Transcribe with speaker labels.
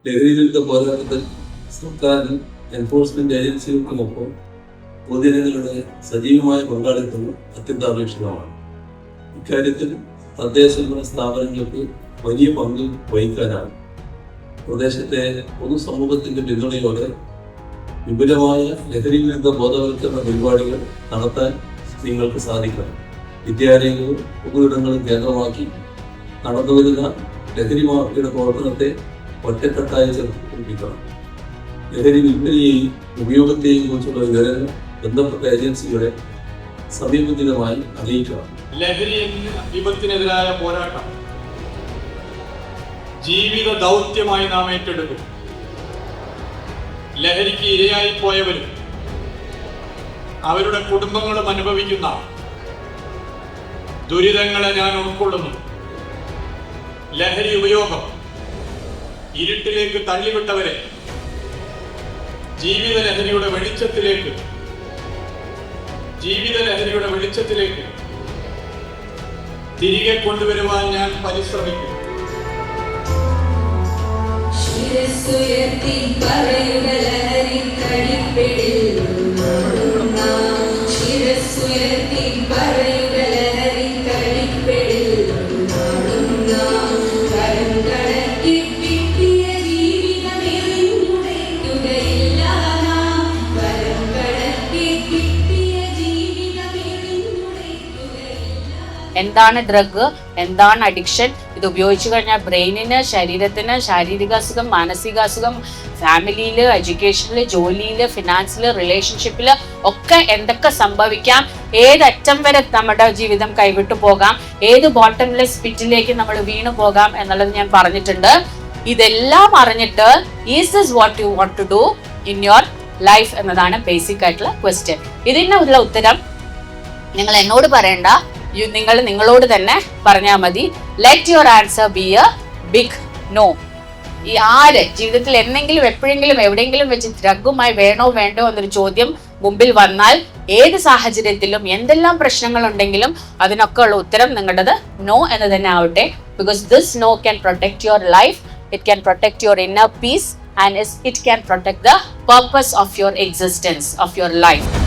Speaker 1: ലഹരിവിരുദ്ധ പോരാട്ടത്തിൽ സർക്കാരിനും എൻഫോഴ്സ്മെന്റ് ഏജൻസികൾക്കുമൊപ്പം പൊതുജനങ്ങളുടെ സജീവമായ പങ്കാളിത്തം അത്യന്താപേക്ഷിതമാണ്. ഇക്കാര്യത്തിൽ തദ്ദേശഭരണ സ്ഥാപനങ്ങൾക്ക് വലിയ പങ്ക് വഹിക്കാനാണ്. പ്രദേശത്തെ പൊതുസമൂഹത്തിന്റെ പിന്തുണയോടെ വിപുലമായ ലഹരി വിരുദ്ധ ബോധവൽക്കരണ പരിപാടികൾ നടത്താൻ നിങ്ങൾക്ക് സാധിക്കണം. വിദ്യാലയങ്ങളും പൊതുയിടങ്ങളും കേന്ദ്രമാക്കി നടന്നുവരുന്ന ലഹരി മാഫിയയുടെ പ്രവർത്തനത്തെ ഒറ്റക്കെട്ടായി ചെറുപ്പിക്കണം. ലഹരി വിൽപ്പനയെയും ഉപയോഗത്തെയും കുറിച്ചുള്ള വിവരങ്ങൾ ബന്ധപ്പെട്ട ഏജൻസികളെ സമീപത്തിനുമായി അറിയിക്കണം.
Speaker 2: ലഹരി വിപത്തിനെതിരായ പോരാട്ടം ജീവിത ദൗത്യമായി നാം ഏറ്റെടുക്കും. ലഹരിക്ക് ഇരയായി പോയവരും അവരുടെ കുടുംബങ്ങളും അനുഭവിക്കുന്ന ദുരിതങ്ങളെ ഞാൻ ഉൾക്കൊള്ളുന്നു. ലഹരി ഉപയോഗം ഇരുട്ടിലേക്ക് തള്ളിവിട്ടവരെ ജീവിത ലഹരിയുടെ വെളിച്ചത്തിലേക്ക് തിരികെ കൊണ്ടുവരുവാൻ ഞാൻ പരിശ്രമിക്കും.
Speaker 3: എന്താണ് ഡ്രഗ്, എന്താണ് അഡിക്ഷൻ, ഇത് ഉപയോഗിച്ചു കഴിഞ്ഞാൽ ബ്രെയിനിന്, ശരീരത്തിന് ശാരീരിക അസുഖം, മാനസികാസുഖം, ഫാമിലിയിൽ, എഡ്യൂക്കേഷനിൽ, ജോലിയിൽ, ഫിനാൻസിൽ, റിലേഷൻഷിപ്പിൽ ഒക്കെ എന്തൊക്കെ സംഭവിക്കാം, ഏതറ്റം വരെ നമ്മുടെ ജീവിതം കൈവിട്ടു പോകാം, ഏത് ബോട്ടംലെസ് പിറ്റിലേക്ക് നമ്മൾ വീണു പോകാം എന്നുള്ളത് ഞാൻ പറഞ്ഞിട്ടുണ്ട്. ഇതെല്ലാം അറിഞ്ഞിട്ട് is this what you want to do in your life എന്നതാണ് ബേസിക് ആയിട്ടുള്ള ക്വസ്റ്റ്യൻ. ഇതിനുള്ള ഉത്തരം നിങ്ങൾ എന്നോട് പറയണ്ട, നിങ്ങൾ നിങ്ങളോട് തന്നെ പറഞ്ഞാൽ മതി. Let your answer be a big no. ഈ ആര് ജീവിതത്തിൽ എന്തെങ്കിലും എപ്പോഴെങ്കിലും എവിടെയെങ്കിലും വെച്ച് ഡ്രഗുമായി വേണോ വേണ്ടോ എന്നൊരു ചോദ്യം മുമ്പിൽ വന്നാൽ ഏത് സാഹചര്യത്തിലും എന്തെല്ലാം പ്രശ്നങ്ങൾ ഉണ്ടെങ്കിലും അതിനൊക്കെ ഉള്ള ഉത്തരം നിങ്ങളുടേത് നോ എന്ന് തന്നെ ആവട്ടെ. Because this no can protect your life, it can protect your inner peace, and it can protect the purpose of your existence, of your life.